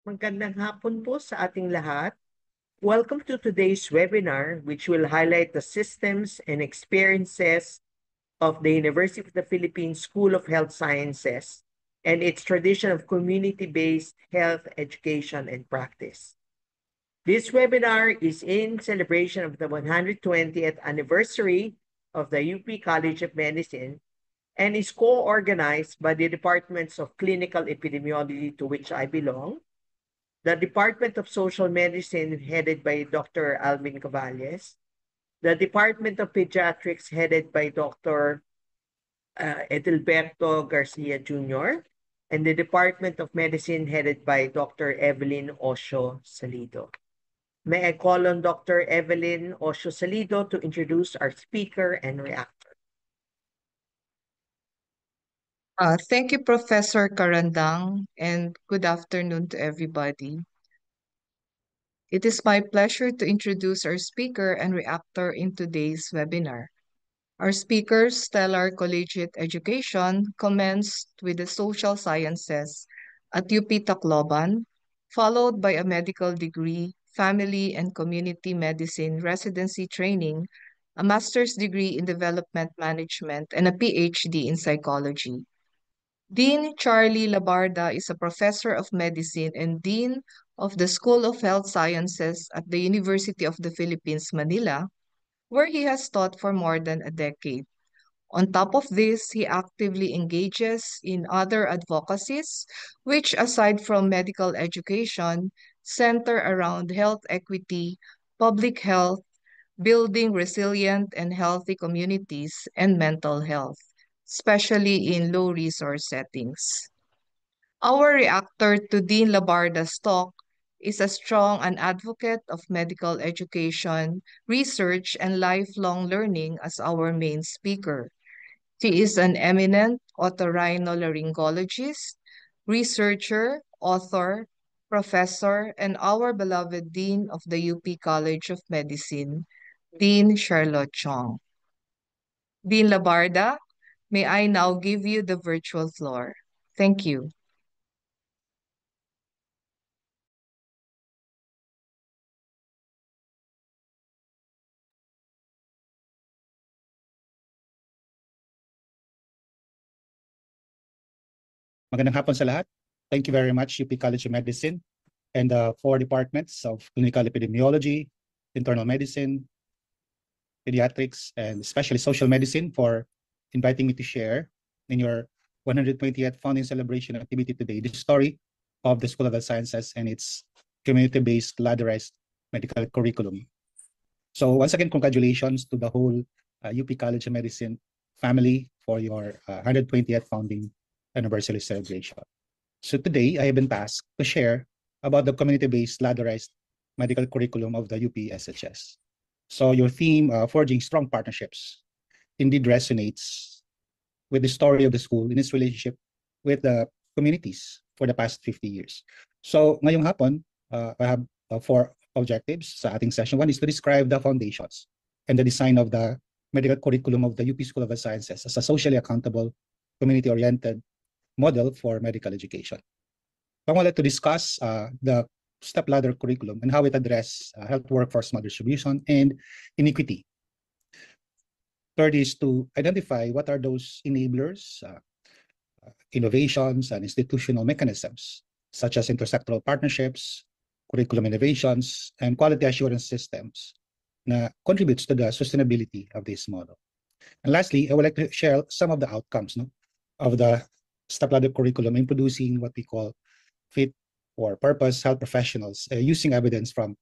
Magandang hapon po sa ating lahat. Welcome to today's webinar, which will highlight the systems and experiences of the University of the Philippines School of Health Sciences and its tradition of community-based health education and practice. This webinar is in celebration of the 120th anniversary of the UP College of Medicine and is co-organized by the Departments of Clinical Epidemiology, to which I belong, the Department of Social Medicine, headed by Dr. Alvin Cavalles, the Department of Pediatrics, headed by Dr. Edilberto Garcia Jr., and the Department of Medicine, headed by Dr. Evelyn Osho Salido. May I call on Dr. Evelyn Osho Salido to introduce our speaker and reactor. Thank you, Professor Karandang, and good afternoon to everybody. It is my pleasure to introduce our speaker and reactor in today's webinar. Our speaker's stellar collegiate education commenced with the social sciences at UP Tacloban, followed by a medical degree, family and community medicine residency training, a master's degree in development management, and a PhD in psychology. Dean Charlie Labarda is a professor of medicine and dean of the School of Health Sciences at the University of the Philippines, Manila, where he has taught for more than a decade. On top of this, he actively engages in other advocacies, which, aside from medical education, center around health equity, public health, building resilient and healthy communities, and mental health, especially in low-resource settings. Our reactor to Dean Labarda's talk is a strong an advocate of medical education, research, and lifelong learning as our main speaker. She is an eminent otorhinolaryngologist, researcher, author, professor, and our beloved Dean of the UP College of Medicine, Dean Charlotte Chong. Dean Labarda, may I now give you the virtual floor. Thank you. Magandang hapon sa lahat. Thank you very much, UP College of Medicine and the 4 departments of Clinical Epidemiology, Internal Medicine, Pediatrics, and especially Social Medicine for inviting me to share in your 120th founding celebration activity today the story of the School of Health Sciences and its community-based ladderized medical curriculum. So once again, congratulations to the whole UP College of Medicine family for your 120th founding anniversary celebration. So today, I have been tasked to share about the community-based ladderized medical curriculum of the UP SHS. So your theme, forging strong partnerships, indeed resonates with the story of the school in its relationship with the communities for the past 50 years. So ngayong hapon, I have 4 objectives sa ating session. One is to describe the foundations and the design of the medical curriculum of the UP School of Health Sciences as a socially accountable, community-oriented model for medical education. I wanted to discuss the stepladder curriculum and how it addresses health workforce maldistribution and inequity. Third is to identify what are those enablers, innovations, and institutional mechanisms, such as intersectoral partnerships, curriculum innovations, and quality assurance systems that contributes to the sustainability of this model. And lastly, I would like to share some of the outcomes of the stepladder curriculum in producing what we call fit for purpose health professionals, using evidence from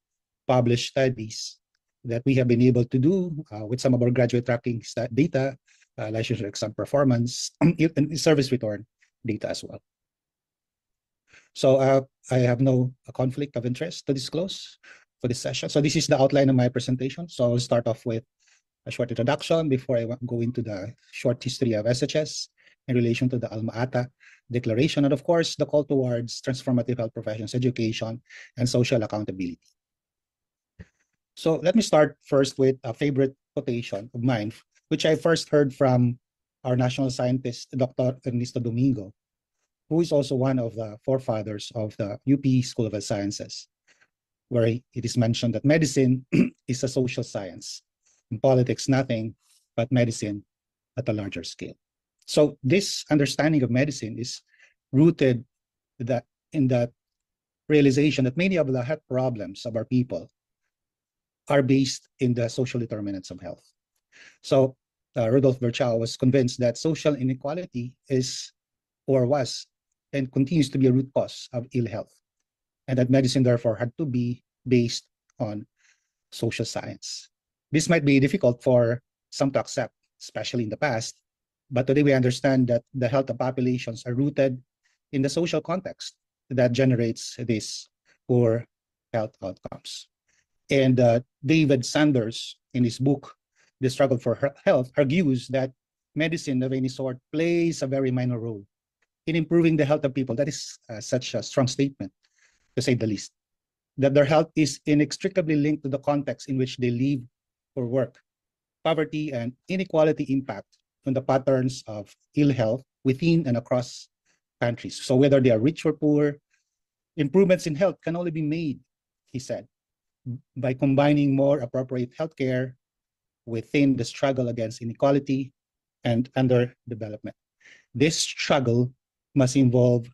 published studies that we have been able to do with some of our graduate tracking data, licensure exam performance, and service return data as well. So I have no conflict of interest to disclose for this session. So this is the outline of my presentation. So I'll start off with a short introduction before I go into the short history of SHS in relation to the Alma Ata Declaration, and of course, the call towards transformative health professions, education, and social accountability. So let me start first with a favorite quotation of mine, which I first heard from our national scientist, Dr. Ernesto Domingo, who is also one of the forefathers of the UP School of Health Sciences, where it is mentioned that medicine is a social science, and politics nothing but medicine at a larger scale. So this understanding of medicine is rooted in that realization that many of the health problems of our people are based in the social determinants of health. So Rudolf Virchow was convinced that social inequality is or was and continues to be a root cause of ill health, and that medicine therefore had to be based on social science. This might be difficult for some to accept, especially in the past, but today we understand that the health of populations are rooted in the social context that generates these poor health outcomes. And David Sanders, in his book, The Struggle for Health, argues that medicine of any sort plays a very minor role in improving the health of people. That is such a strong statement, to say the least, that their health is inextricably linked to the context in which they live or work. Poverty and inequality impact on the patterns of ill health within and across countries. So whether they are rich or poor, improvements in health can only be made, he said, by combining more appropriate healthcare within the struggle against inequality and underdevelopment. This struggle must involve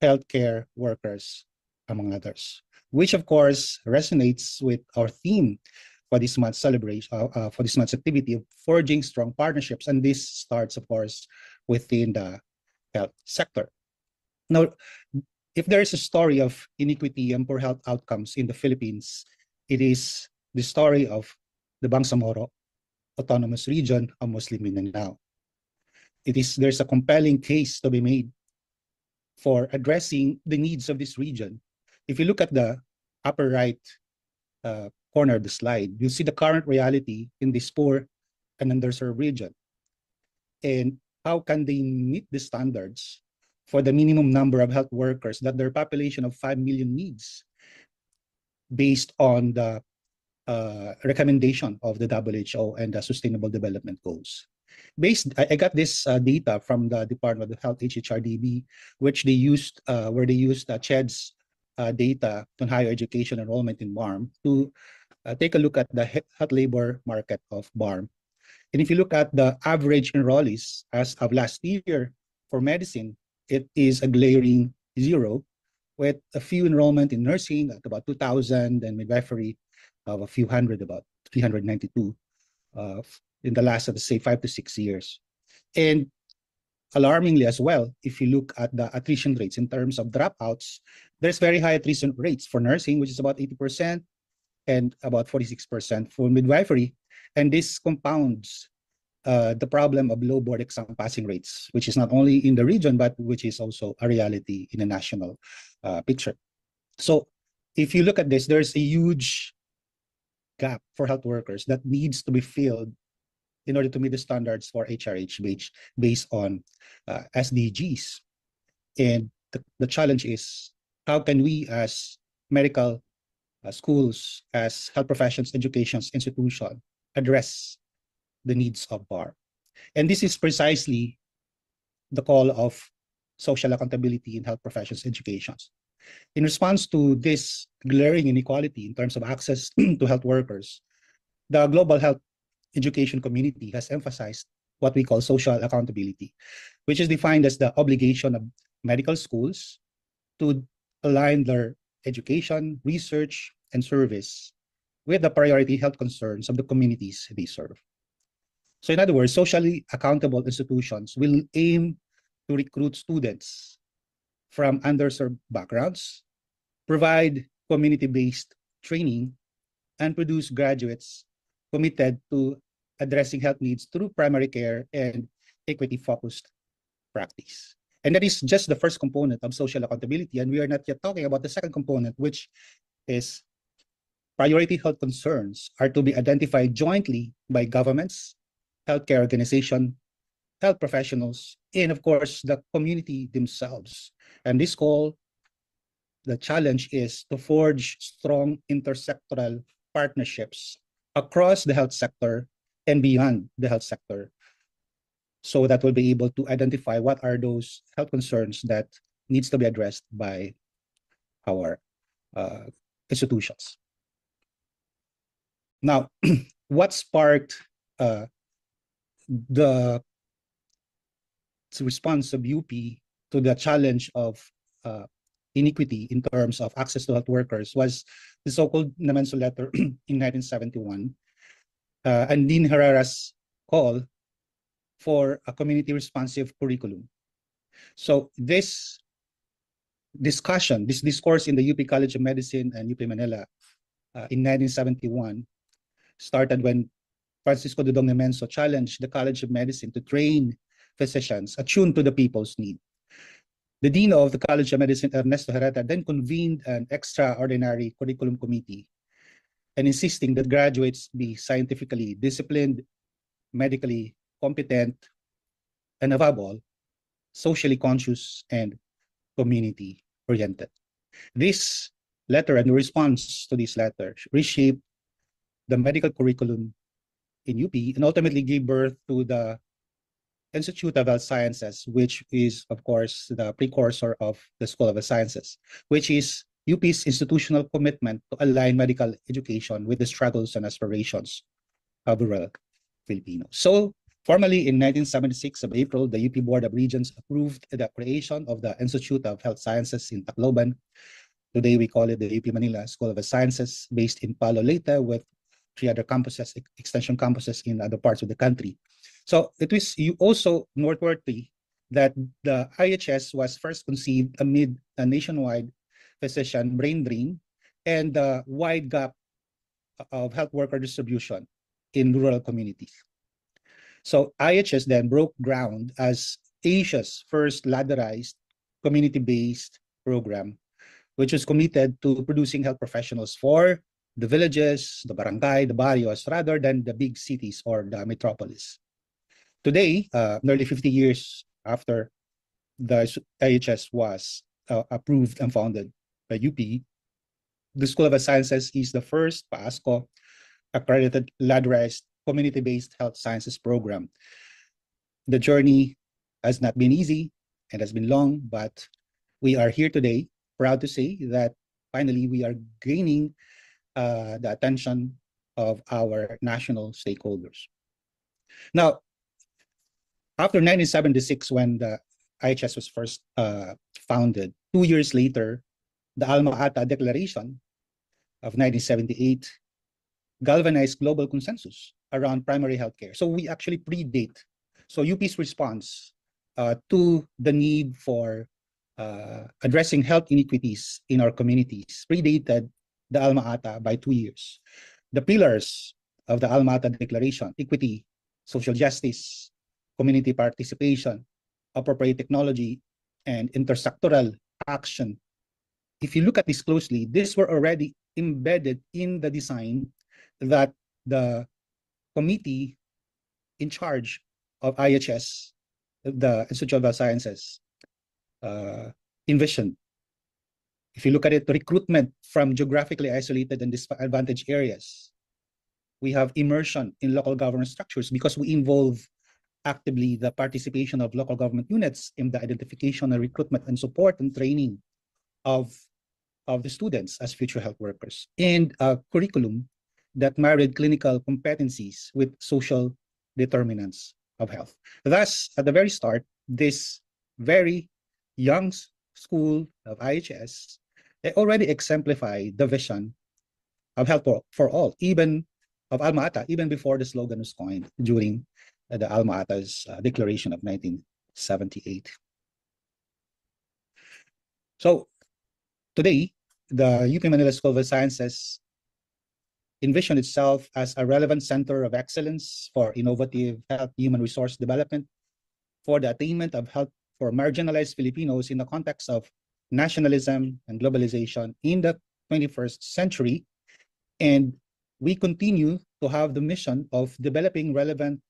healthcare workers, among others, which of course resonates with our theme for this month's celebration, for this month's activity of forging strong partnerships. And this starts, of course, within the health sector. Now, if there is a story of inequity and poor health outcomes in the Philippines, it is the story of the Bangsamoro Autonomous Region of Muslim Mindanao. There's a compelling case to be made for addressing the needs of this region. If you look at the upper right corner of the slide, you'll see the current reality in this poor and underserved region. And how can they meet the standards for the minimum number of health workers that their population of 5 million needs based on the recommendation of the WHO and the Sustainable Development Goals. I got this data from the Department of Health, HHRDB, which they used, where they used CHED's data on higher education enrollment in BARM to take a look at the health labor market of BARM. And if you look at the average enrollees as of last year for medicine, it is a glaring 0, with a few enrollment in nursing at about 2,000 and midwifery of a few hundred, about 392 in the last, let's say, 5 to 6 years. And alarmingly as well, if you look at the attrition rates in terms of dropouts, there's very high attrition rates for nursing, which is about 80%, and about 46% for midwifery. And this compounds the problem of low board exam passing rates, which is not only in the region, but which is also a reality in a national picture. So if you look at this, there's a huge gap for health workers that needs to be filled in order to meet the standards for HRH based on SDGs. And the challenge is, how can we as medical schools, as health professions, education institution, address the needs of BARM? And this is precisely the call of social accountability in health professions educations. In response to this glaring inequality in terms of access to health workers, the global health education community has emphasized what we call social accountability, which is defined as the obligation of medical schools to align their education, research, and service with the priority health concerns of the communities they serve. So in other words, socially accountable institutions will aim to recruit students from underserved backgrounds, provide community-based training, and produce graduates committed to addressing health needs through primary care and equity-focused practice. And that is just the first component of social accountability. And we are not yet talking about the second component, which is priority health concerns are to be identified jointly by governments, healthcare organizations, health professionals, and of course, the community themselves. And this call, the challenge is to forge strong intersectoral partnerships across the health sector and beyond the health sector, so that we'll be able to identify what are those health concerns that needs to be addressed by our institutions. Now, what sparked the response of UP to the challenge of inequity in terms of access to health workers was the so-called Namenso letter in 1971, and Dean Herrera's call for a community responsive curriculum. So this discussion, this discourse in the UP College of Medicine and UP Manila in 1971 started when Francisco Dudong Namenso challenged the College of Medicine to train physicians attuned to the people's need. The Dean of the College of Medicine, Ernesto Herrera, then convened an extraordinary curriculum committee and insisting that graduates be scientifically disciplined, medically competent, and above all, socially conscious and community-oriented. This letter and the response to this letter reshaped the medical curriculum in UP and ultimately gave birth to the Institute of Health Sciences, which is, of course, the precursor of the School of the Sciences, which is UP's institutional commitment to align medical education with the struggles and aspirations of rural Filipinos. So, formally in 1976 of April, the UP Board of Regents approved the creation of the Institute of Health Sciences in Tacloban. Today, we call it the UP Manila School of the Sciences, based in Palo Leyte, with 3 other campuses, extension campuses in other parts of the country. So it was also noteworthy that the IHS was first conceived amid a nationwide physician brain drain and the wide gap of health worker distribution in rural communities. So IHS then broke ground as Asia's first ladderized community-based program, which was committed to producing health professionals for the villages, the barangay, the barrios, rather than the big cities or the metropolis. Today, nearly 50 years after the IHS was approved and founded by UP, the School of the Sciences is the first PASCO accredited ladderized community-based health sciences program. The journey has not been easy and has been long, but we are here today, proud to say that finally we are gaining the attention of our national stakeholders. Now, after 1976, when the IHS was first founded, 2 years later, the Alma Ata Declaration of 1978 galvanized global consensus around primary healthcare. So we actually predate. So UP's response to the need for addressing health inequities in our communities predated the Alma Ata by 2 years. The pillars of the Alma Ata Declaration: equity, social justice, community participation, appropriate technology, and intersectoral action. If you look at this closely, these were already embedded in the design that the committee in charge of IHS, the Institute of Health Sciences, envisioned. If you look at it, recruitment from geographically isolated and disadvantaged areas. We have immersion in local government structures because we involve actively the participation of local government units in the identification and recruitment and support and training of the students as future health workers, and a curriculum that married clinical competencies with social determinants of health. Thus, at the very start, this very young school of IHS, they already exemplify the vision of health for all, even of Alma Ata, even before the slogan was coined during the Alma Ata's declaration of 1978. So today, the UP Manila School of the Sciences envisioned itself as a relevant center of excellence for innovative health human resource development, for the attainment of health for marginalized Filipinos in the context of nationalism and globalization in the 21st century. And we continue to have the mission of developing relevant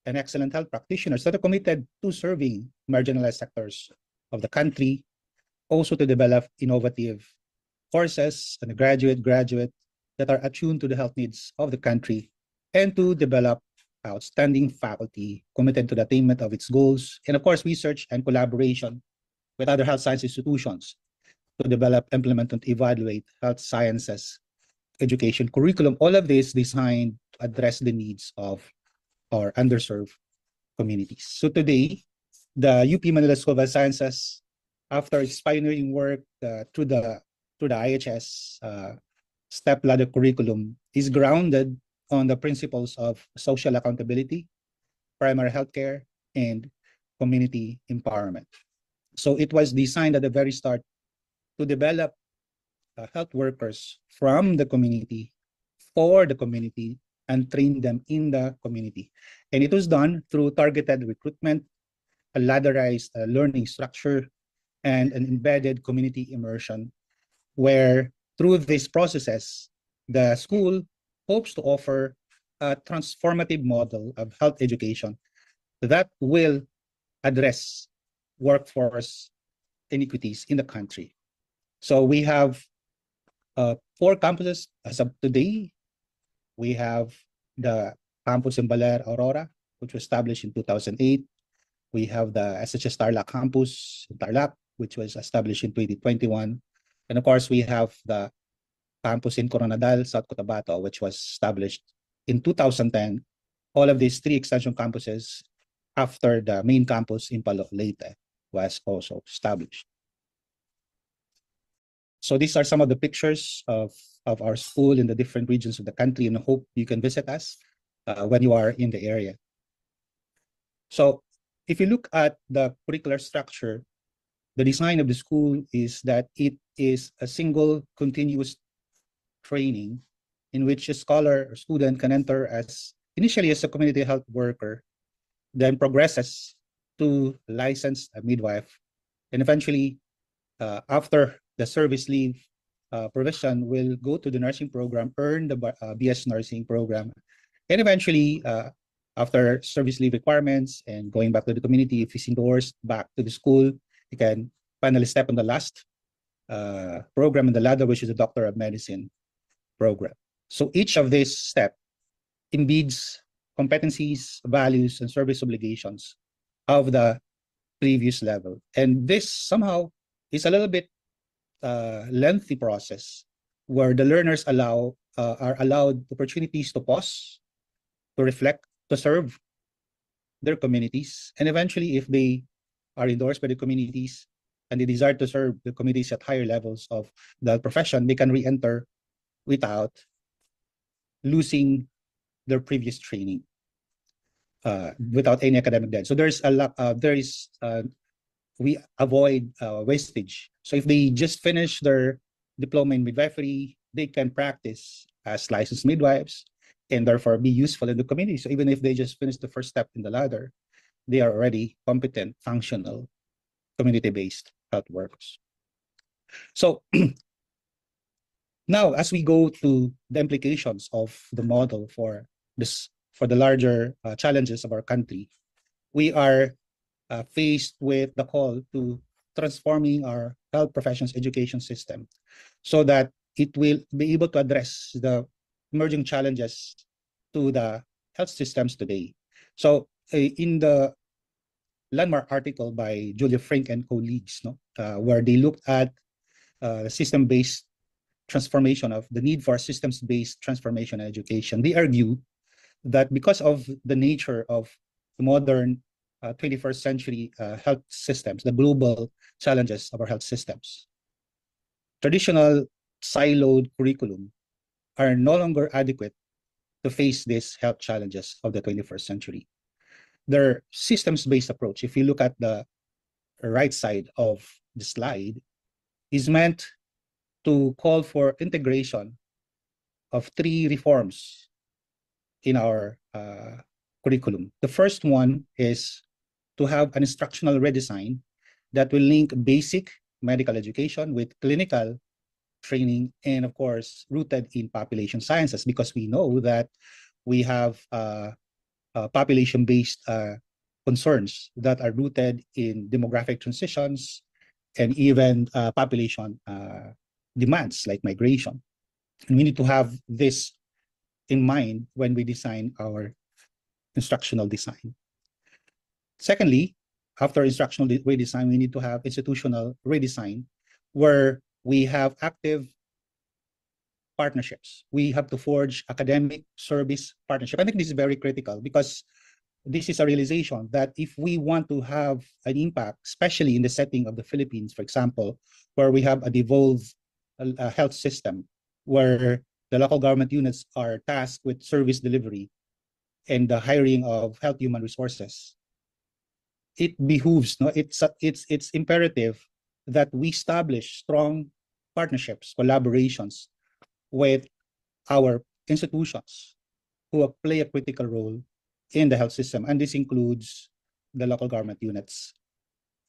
and excellent health practitioners that are committed to serving marginalized sectors of the country, also to develop innovative courses and graduate that are attuned to the health needs of the country, and to develop outstanding faculty committed to the attainment of its goals, and of course, research and collaboration with other health science institutions to develop, implement, and evaluate health sciences education curriculum. All of this designed to address the needs of our underserved communities. So today, the UP Manila School of Health Sciences, after its pioneering work through the IHS step ladder curriculum, is grounded on the principles of social accountability, primary healthcare, and community empowerment. So it was designed at the very start to develop health workers from the community for the community and train them in the community. And it was done through targeted recruitment, a ladderized learning structure, and an embedded community immersion, where through these processes, the school hopes to offer a transformative model of health education that will address workforce inequities in the country. So we have 4 campuses as of today. We have the campus in Baler, Aurora, which was established in 2008. We have the SHS Tarlac campus in Tarlac, which was established in 2021. And of course, we have the campus in Coronadal, South Cotabato, which was established in 2010. All of these 3 extension campuses after the main campus in Palo Leyte was also established. So these are some of the pictures of our school in the different regions of the country, and I hope you can visit us when you are in the area. So if you look at the curricular structure, the design of the school is that it is a single continuous training in which a scholar or student can enter as initially as a community health worker, then progresses to licensed midwife, and eventually after the service leave provision will go to the nursing program, earn the BS nursing program, and eventually after service leave requirements and going back to the community, if he's endorsed back to the school, he can finally step on the last program in the ladder, which is the Doctor of Medicine program. So each of these steps embeds competencies, values, and service obligations of the previous level. And this somehow is a little bit lengthy process where the learners are allowed opportunities to pause, to reflect, to serve their communities, and eventually, if they are endorsed by the communities and they desire to serve the communities at higher levels of the profession, they can re-enter without losing their previous training, without any academic debt. So there's a lot. We avoid wastage. So if they just finish their diploma in midwifery, they can practice as licensed midwives and therefore be useful in the community. So even if they just finish the first step in the ladder, they are already competent, functional, community-based health workers. So now, as we go to the implications of the model for the larger challenges of our country, we are faced with the call to transforming our health professions education system so that it will be able to address the emerging challenges to the health systems today. So in the landmark article by Julia Frink and colleagues, where they looked at system-based transformation of the need for systems-based transformation in education, they argue that because of the nature of the modern 21st century health systems, the global challenges of our health systems, traditional siloed curriculum are no longer adequate to face these health challenges of the 21st century. Their systems-based approach, if you look at the right side of the slide, is meant to call for integration of 3 reforms in our curriculum. The first one is to have an instructional redesign that will link basic medical education with clinical training and, of course, rooted in population sciences, because we know that we have population-based concerns that are rooted in demographic transitions and even population demands like migration. And we need to have this in mind when we design our instructional design. Secondly, after instructional redesign, we need to have institutional redesign, where we have active partnerships. We have to forge academic service partnership. I think this is very critical because this is a realization that if we want to have an impact, especially in the setting of the Philippines, for example, where we have a devolved health system, where the local government units are tasked with service delivery and the hiring of health human resources, it behooves, no, it's imperative that we establish strong partnerships, collaborations with our institutions who play a critical role in the health system, and this includes the local government units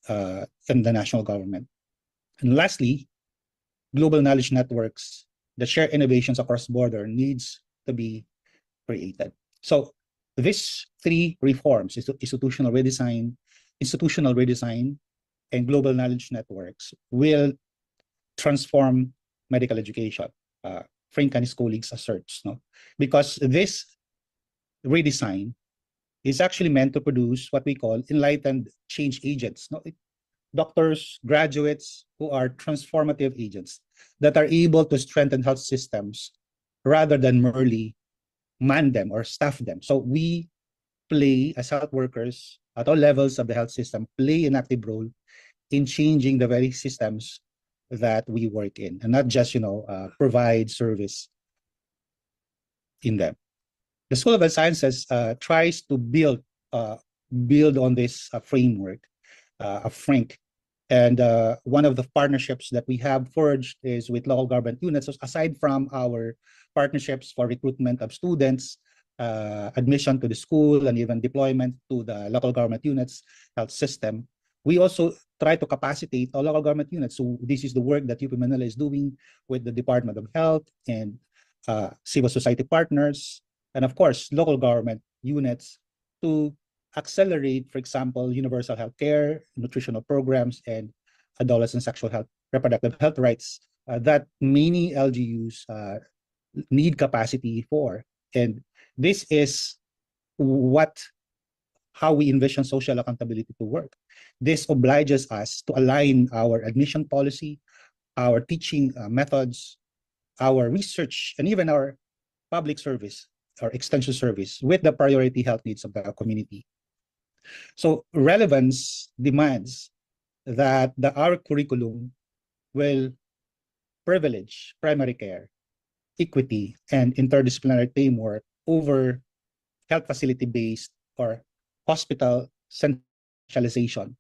and the national government. And lastly, global knowledge networks that share innovations across border needs to be created. So these three reforms, institutional redesign, and global knowledge networks, will transform medical education. Frank and his colleagues asserts, no? Because this redesign is actually meant to produce what we call enlightened change agents, no? Doctors, graduates who are transformative agents that are able to strengthen health systems rather than merely man them or staff them. So we play, as health workers at all levels of the health system, play an active role in changing the very systems that we work in, and not just, provide service in them. The School of Health Sciences tries to build on this framework of Frank. And one of the partnerships that we have forged is with local government units. So aside from our partnerships for recruitment of students, admission to the school, and even deployment to the local government units health system, we also try to capacitate our local government units. So this is the work that UP Manila is doing with the Department of Health and civil society partners, and of course, local government units, to accelerate, for example, universal health care, nutritional programs, and adolescent sexual health, reproductive health rights that many LGUs need capacity for. And this is how we envision social accountability to work. This obliges us to align our admission policy, our teaching methods, our research, and even our public service or extension service with the priority health needs of the community. So relevance demands that our curriculum will privilege primary care, equity, and interdisciplinary teamwork over health facility-based or hospital centralization.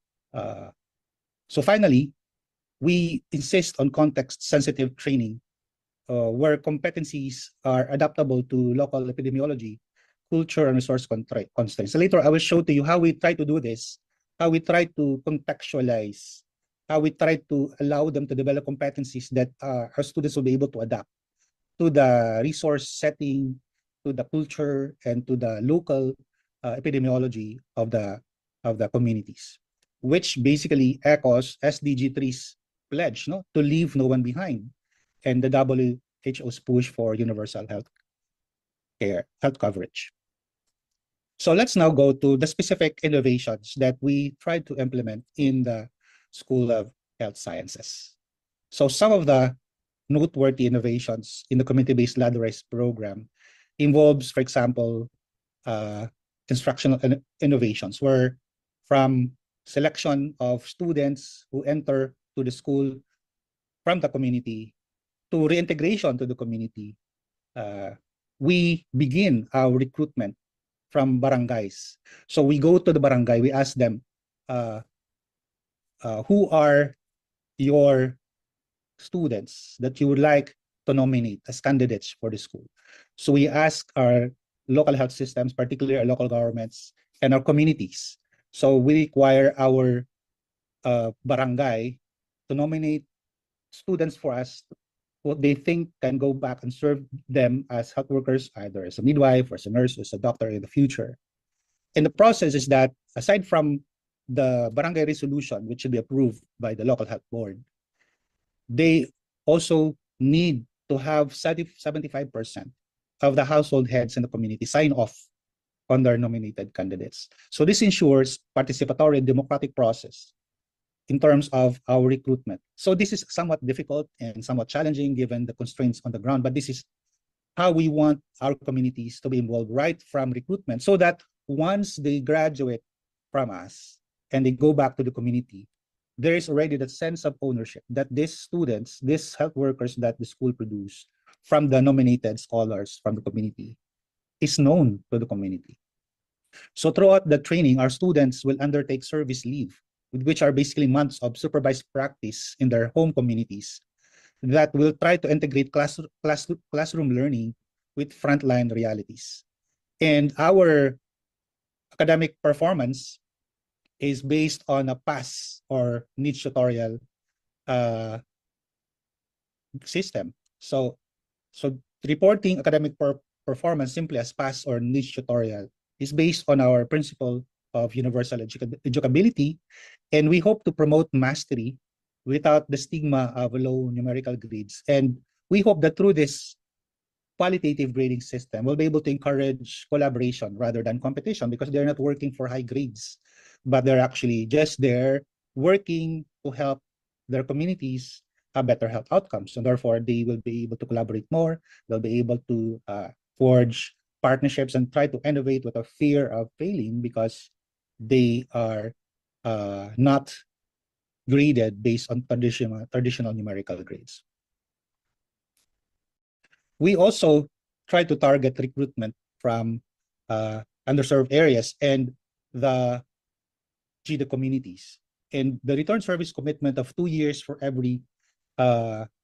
So finally, we insist on context-sensitive training where competencies are adaptable to local epidemiology, culture, and resource constraints. So later, I will show to you how we try to do this, how we try to contextualize, how we try to allow them to develop competencies that our students will be able to adapt to the resource setting, to the culture, and to the local epidemiology of the communities, which basically echoes SDG 3's pledge, to leave no one behind, and the WHO's push for universal health coverage. So let's now go to the specific innovations that we try to implement in the School of Health Sciences. So some of the noteworthy innovations in the community-based ladderized program involves, for example, instructional innovations, where from selection of students who enter to the school from the community to reintegration to the community, we begin our recruitment from barangays. So we go to the barangay, we ask them, who are your students that you would like to nominate as candidates for the school? So we ask our local health systems, particularly our local governments and our communities. So we require our barangay to nominate students for us what they think can go back and serve them as health workers, either as a midwife or as a nurse or as a doctor in the future. And the process is that aside from the barangay resolution, which should be approved by the local health board, they also need to have 75% of the household heads in the community sign off on their nominated candidates. So this ensures participatory and democratic process in terms of our recruitment. So this is somewhat difficult and somewhat challenging given the constraints on the ground, but this is how we want our communities to be involved right from recruitment, so that once they graduate from us and they go back to the community, there is already that sense of ownership that these students, these health workers that the school produce from the nominated scholars from the community is known to the community. So throughout the training, our students will undertake service leave, which are basically months of supervised practice in their home communities that will try to integrate classroom learning with frontline realities. And our academic performance is based on a PAS or niche tutorial system. So reporting academic performance simply as PAS or niche tutorial is based on our principle of universal educability, and we hope to promote mastery without the stigma of low numerical grades. And we hope that through this qualitative grading system, we'll be able to encourage collaboration rather than competition, because they're not working for high grades, but they're actually just there working to help their communities have better health outcomes. And therefore, they will be able to collaborate more. They'll be able to forge partnerships and try to innovate without fear of failing, because they are not graded based on traditional numerical grades. We also try to target recruitment from underserved areas and the GIDA communities. And the return service commitment of 2 years for every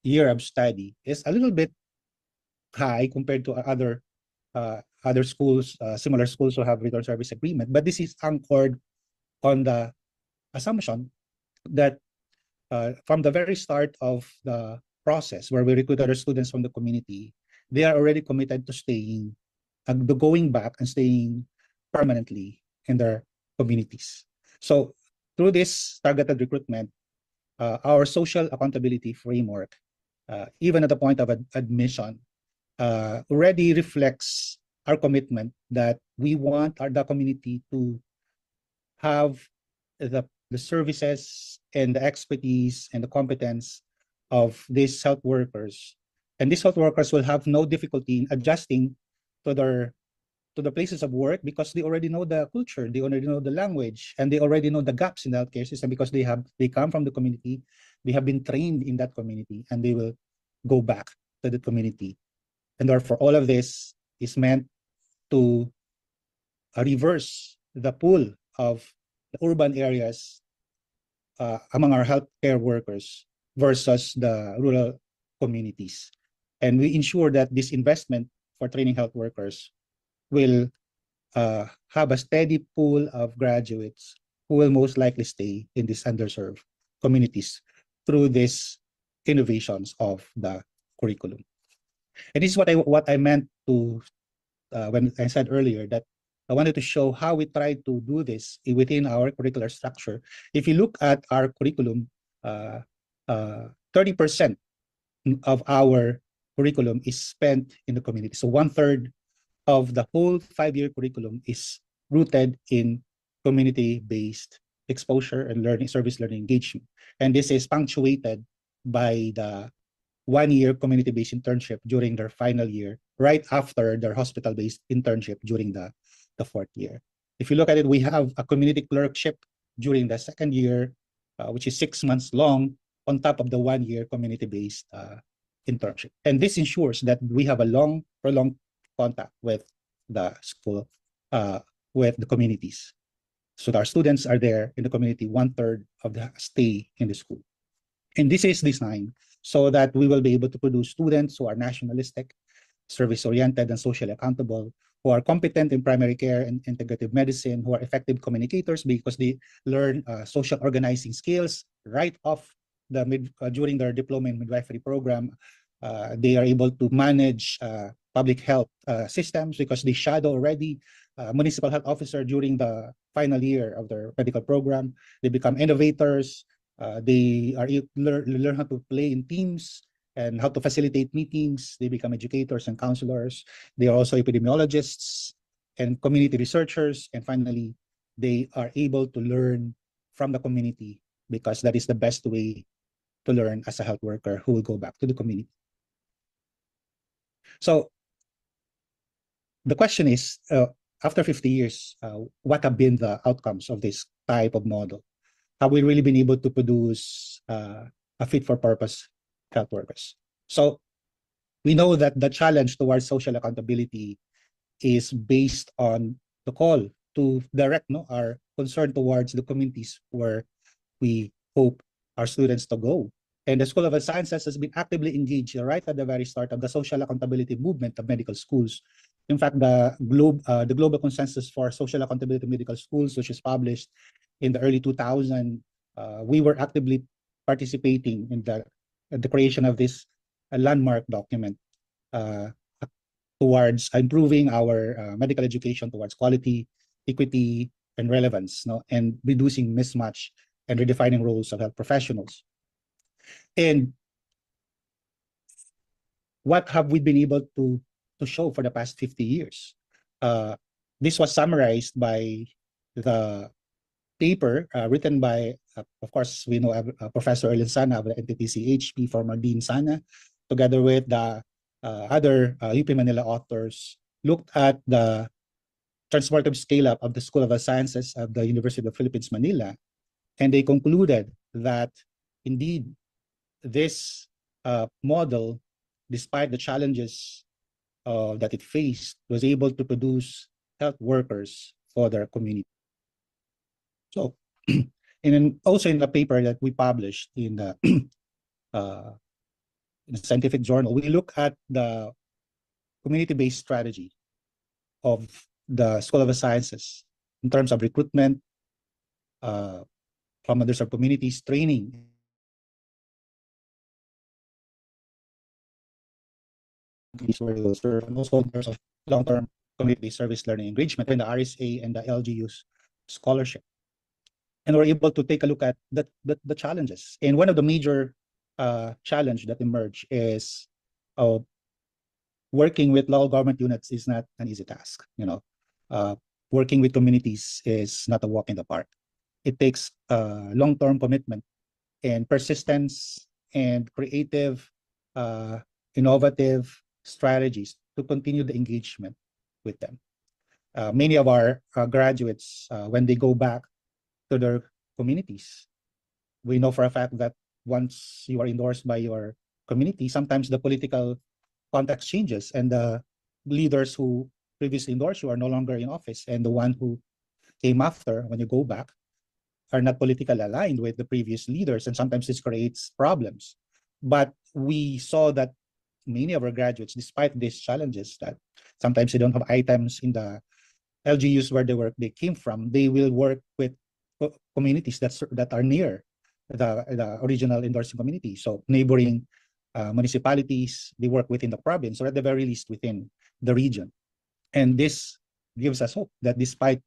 year of study is a little bit high compared to other schools, similar schools who have return service agreement. But this is anchored on the assumption that from the very start of the process where we recruit other students from the community, they are already committed to staying, going back and staying permanently in their communities. So through this targeted recruitment, our social accountability framework, even at the point of admission, already reflects our commitment that we want the community to have the services and the expertise and the competence of these health workers. And these health workers will have no difficulty in adjusting to the places of work, because they already know the culture, they already know the language, and they already know the gaps in the healthcare system, because they come from the community, they have been trained in that community, and they will go back to the community. And therefore, all of this is meant to reverse the pool of the urban areas among our healthcare workers versus the rural communities. And we ensure that this investment for training health workers will have a steady pool of graduates who will most likely stay in these underserved communities through these innovations of the curriculum. And this is what I meant to when I said earlier that I wanted to show how we try to do this within our curricular structure. If you look at our curriculum, 30% of our curriculum is spent in the community. So 1/3 of the whole 5-year curriculum is rooted in community-based exposure and learning, service learning engagement. And this is punctuated by the 1-year community-based internship during their final year, right after their hospital-based internship during the 4th year. If you look at it, we have a community clerkship during the 2nd year, which is 6 months long, on top of the 1-year community-based internship. And this ensures that we have a prolonged contact with the school, with the communities. So our students are there in the community 1/3 of the stay in the school. And this is designed so that we will be able to produce students who are nationalistic, service-oriented, and socially accountable, who are competent in primary care and integrative medicine, who are effective communicators because they learn social organizing skills right off during their diploma in midwifery program. They are able to manage public health systems because they shadow already municipal health officer during the final year of their medical program. They become innovators. They learn how to play in teams and how to facilitate meetings. They become educators and counselors. They are also epidemiologists and community researchers, and finally, they are able to learn from the community because that is the best way to learn as a health worker who will go back to the community. So the question is, after 50 years, what have been the outcomes of this type of model? Have we really been able to produce a fit-for-purpose health workers? So we know that the challenge towards social accountability is based on the call to direct our concern towards the communities where we hope our students to go. And the School of Health Sciences has been actively engaged right at the very start of the social accountability movement of medical schools. In fact, the Global Consensus for Social Accountability of Medical Schools, which is published in the early 2000s, we were actively participating in the creation of this landmark document towards improving our medical education towards quality, equity, and relevance, and reducing mismatch and redefining roles of health professionals. And what have we been able to show for the past 50 years? This was summarized by the paper written by, of course, we know Professor Erlin Sana of the NTTC-HP, former Dean Sana, together with the other UP Manila authors, looked at the transformative scale-up of the School of Health Sciences of the University of the Philippines, Manila, and they concluded that indeed this model, despite the challenges that it faced, was able to produce health workers for their community. So, and also in the paper that we published in the scientific journal, we look at the community-based strategy of the School of the Sciences in terms of recruitment from underserved communities, training, where they will serve, and also in terms of long-term community service learning engagement in the RSA and the LGU's scholarship. And we're able to take a look at the challenges. And one of the major challenge that emerged is working with local government units is not an easy task. Working with communities is not a walk in the park. It takes long-term commitment and persistence and creative, innovative strategies to continue the engagement with them. Many of our graduates, when they go back to their communities, we know for a fact that once you are endorsed by your community, sometimes the political context changes and the leaders who previously endorsed you are no longer in office, and the one who came after, when you go back, are not politically aligned with the previous leaders, and sometimes this creates problems. But we saw that many of our graduates, despite these challenges, that sometimes they don't have items in the LGUs where they came from, they will work with communities that are near the original endorsing community. So neighboring municipalities, they work within the province, or at the very least within the region. And this gives us hope that despite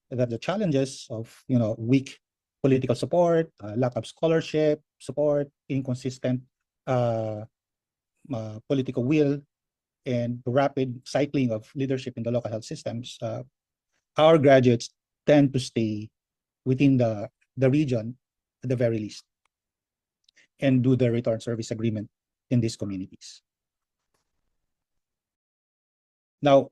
the challenges of weak political support, lack of scholarship support, inconsistent political will, and rapid cycling of leadership in the local health systems, our graduates tend to stay within the region at the very least and do the return service agreement in these communities. Now,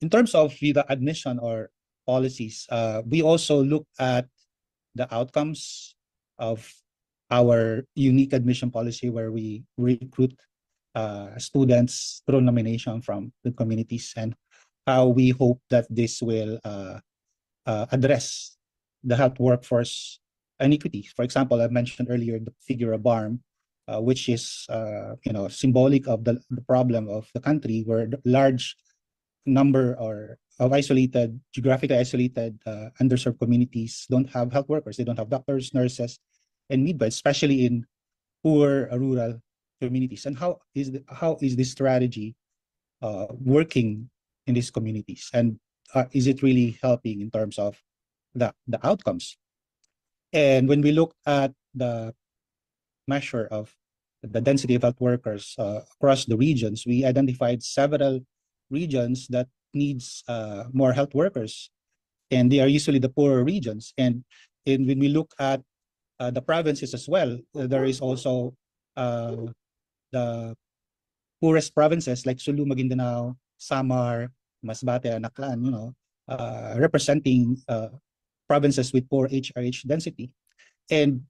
in terms of the admission or policies, we also look at the outcomes of our unique admission policy, where we recruit students through nomination from the communities, and how we hope that this will address the health workforce inequity. For example, I mentioned earlier the figure of BARM, which is symbolic of the problem of the country, where the large number of geographically isolated, underserved communities don't have health workers. They don't have doctors, nurses, and midwives, especially in poor rural communities. And how is this strategy working in these communities? And is it really helping in terms of the outcomes? And when we look at the measure of the density of health workers across the regions, we identified several regions that needs more health workers, and they are usually the poorer regions. And when we look at the provinces as well, there is also the poorest provinces like Sulu, Maguindanao, Samar, Masbate, and Aklan, representing provinces with poor HRH density. And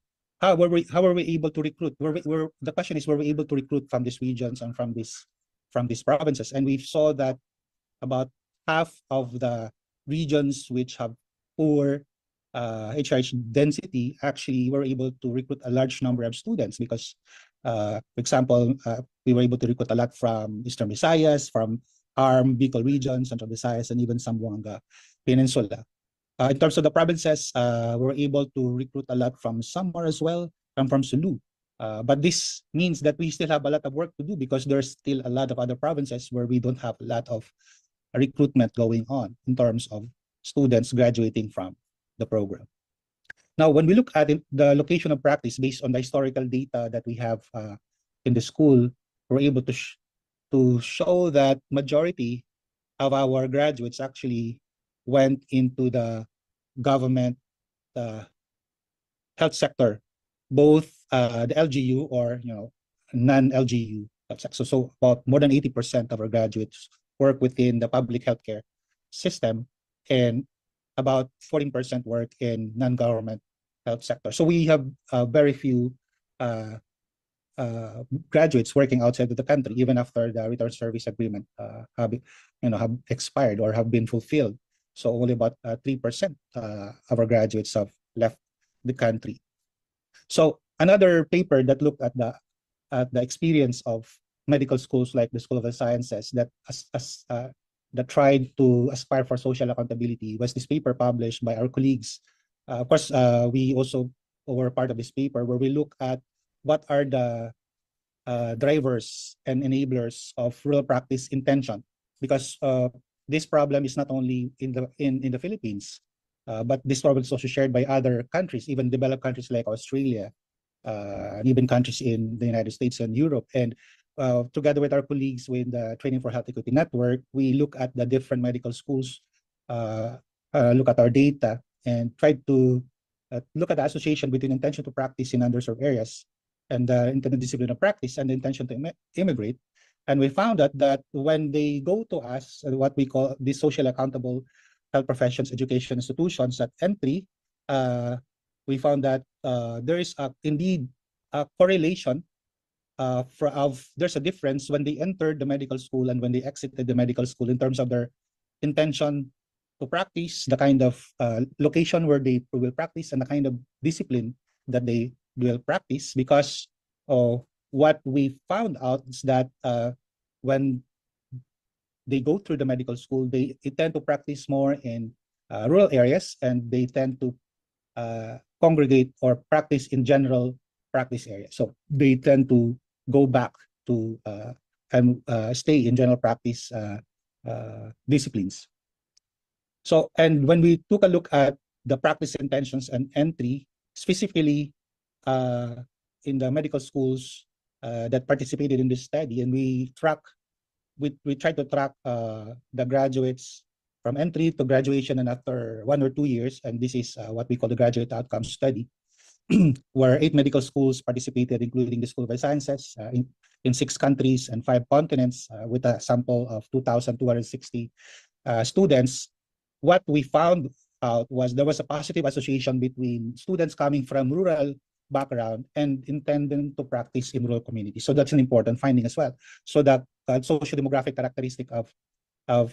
how were we able to recruit? The question is, were we able to recruit from these regions and from these provinces? And we saw that about half of the regions which have poor HRH density actually were able to recruit a large number of students because, for example, we were able to recruit a lot from Eastern Visayas, from ARM, Bicol region, Central Visayas, and even Zamboanga Peninsula. In terms of the provinces, we were able to recruit a lot from Samar as well, and from Sulu. But this means that we still have a lot of work to do because there's still a lot of other provinces where we don't have a lot of recruitment going on in terms of students graduating from the program. Now, when we look at the location of practice based on the historical data that we have in the school, we're able to show that majority of our graduates actually went into the government health sector, both the LGU or non-LGU health sector. So about more than 80% of our graduates work within the public healthcare system, and about 14% work in non-government health sector. So we have very few graduates working outside of the country, even after the return service agreement have expired or have been fulfilled. So only about 3% of our graduates have left the country. So another paper that looked at the experience of medical schools like the School of the Sciences that tried to aspire for social accountability was this paper published by our colleagues. Of course, we also were part of this paper where we look at what are the drivers and enablers of rural practice intention, because this problem is not only in the Philippines, but this problem is also shared by other countries, even developed countries like Australia, and even countries in the United States and Europe. And together with our colleagues with the Training for Health Equity Network, we look at the different medical schools, look at our data, and try to look at the association between intention to practice in underserved areas and the intended discipline of practice and the intention to immigrate. And we found that when they go to us, what we call the social accountable health professions education institutions at entry, we found that there is indeed a correlation there's a difference when they entered the medical school and when they exited the medical school in terms of their intention to practice, the kind of location where they will practice, and the kind of discipline that they will practice. Because what we found out is that when they go through the medical school, they tend to practice more in rural areas, and they tend to congregate or practice in general practice areas. So they tend to go back to and stay in general practice disciplines. So, and when we took a look at the practice intentions and entry, specifically in the medical schools that participated in this study, and we tried to track the graduates from entry to graduation and after 1 or 2 years, and this is what we call the graduate outcome study, where 8 medical schools participated, including the School of Sciences, in 6 countries and 5 continents, with a sample of 2,260 students. What we found out was there was a positive association between students coming from rural background and intending to practice in rural communities. So that's an important finding as well. So that social demographic characteristic of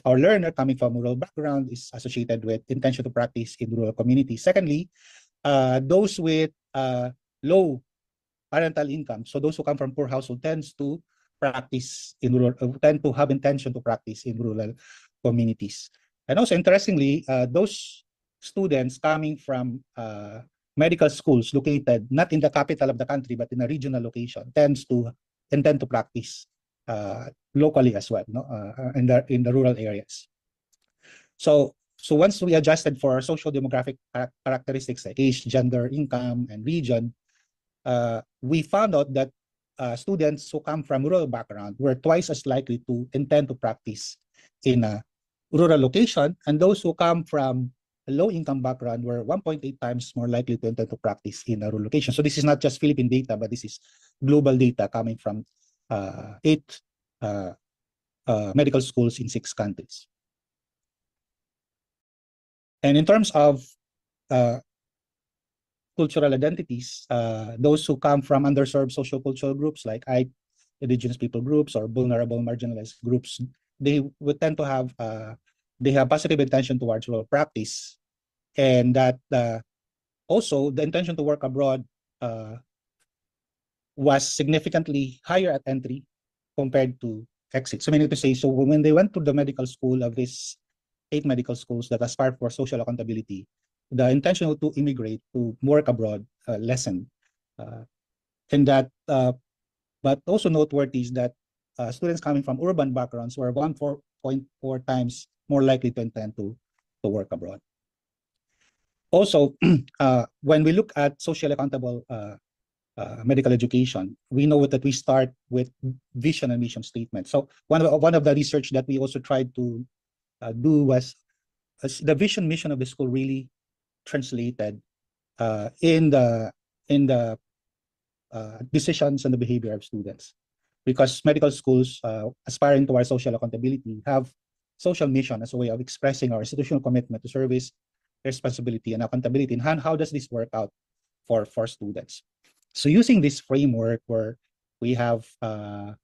our learner coming from rural background is associated with intention to practice in rural communities. Secondly, those with low parental income, so those who come from poor household, tends to practice in rural, tend to have intention to practice in rural communities. And also, interestingly, those students coming from medical schools located not in the capital of the country but in a regional location tends to intend to practice locally as well, in the rural areas. So once we adjusted for social demographic characteristics like age, gender, income, and region, we found out that students who come from rural background were twice as likely to intend to practice in a rural location, and those who come from a low-income background were 1.8 times more likely to intend to practice in a rural location. So this is not just Philippine data, but this is global data coming from 8 medical schools in 6 countries. And in terms of cultural identities, those who come from underserved sociocultural groups like indigenous people groups or vulnerable marginalized groups, they would tend to have they have positive intention towards rural practice, and that also the intention to work abroad was significantly higher at entry compared to exit. So meaning to say, so when they went to the medical school of these 8 medical schools that aspire for social accountability, the intention to immigrate, to work abroad, lessened. And that, but also noteworthy is that students coming from urban backgrounds were 1.4 times more likely to intend to work abroad. Also, when we look at socially accountable medical education, we know that we start with vision and mission statement. So one of the research that we also tried to do was the vision mission of the school really translated in the decisions and the behavior of students, because medical schools aspiring towards social accountability have social mission as a way of expressing our institutional commitment to service, responsibility, and accountability. And how does this work out for students? So using this framework where we have the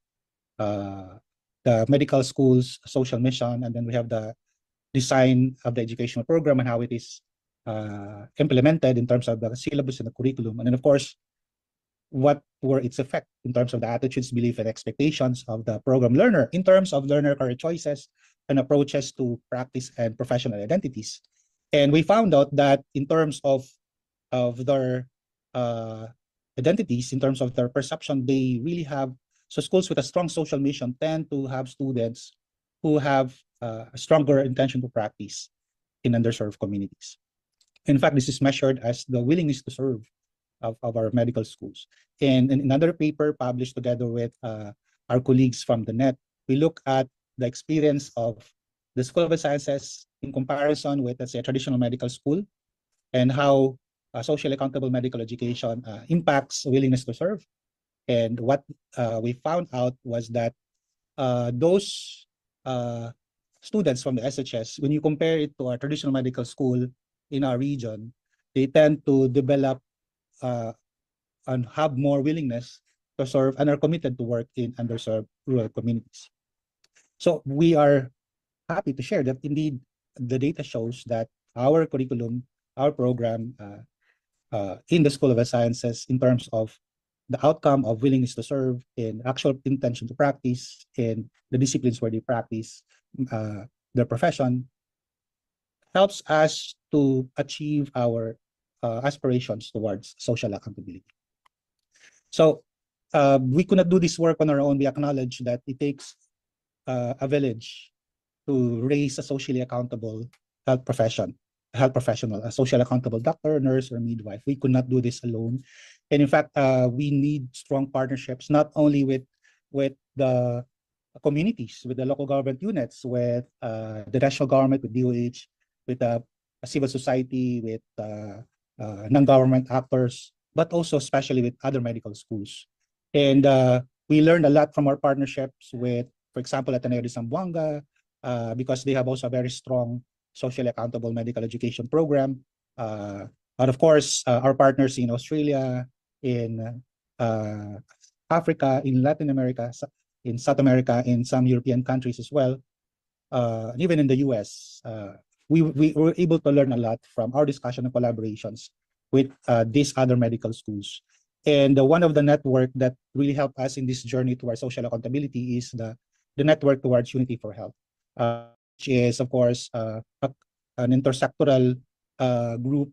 medical school's social mission, and then we have the design of the educational program and how it is implemented in terms of the syllabus and the curriculum. And then, of course, what were its effect in terms of the attitudes, belief, and expectations of the program learner in terms of learner career choices and approaches to practice and professional identities. And we found out that in terms of their identities, in terms of their perception, they really have, so schools with a strong social mission tend to have students who have a stronger intention to practice in underserved communities. In fact, this is measured as the willingness to serve of our medical schools. And in another paper published together with our colleagues from the NET, we look at the experience of the School of Sciences in comparison with, let's say, a traditional medical school, and how socially accountable medical education impacts willingness to serve. And what we found out was that those students from the SHS, when you compare it to our traditional medical school in our region, they tend to develop and have more willingness to serve and are committed to work in underserved rural communities. So we are happy to share that indeed the data shows that our curriculum, our program in the School of Sciences in terms of the outcome of willingness to serve and actual intention to practice in the disciplines where they practice their profession helps us to achieve our aspirations towards social accountability. So we could not do this work on our own. We acknowledge that it takes a village to raise a socially accountable health professional, a social accountable doctor, nurse, or midwife. We could not do this alone. And in fact, we need strong partnerships, not only with the communities, with the local government units, with the national government, with DOH, with civil society, with non-government actors, but also especially with other medical schools. And we learned a lot from our partnerships with, for example, Ateneo de Zamboanga, because they have also a very strong socially accountable medical education program. And of course, our partners in Australia, in Africa, in Latin America, in South America, in some European countries as well, and even in the US. We were able to learn a lot from our discussion and collaborations with these other medical schools. And one of the network that really helped us in this journey towards social accountability is the network towards Unity for Health, which is, of course, an intersectoral group,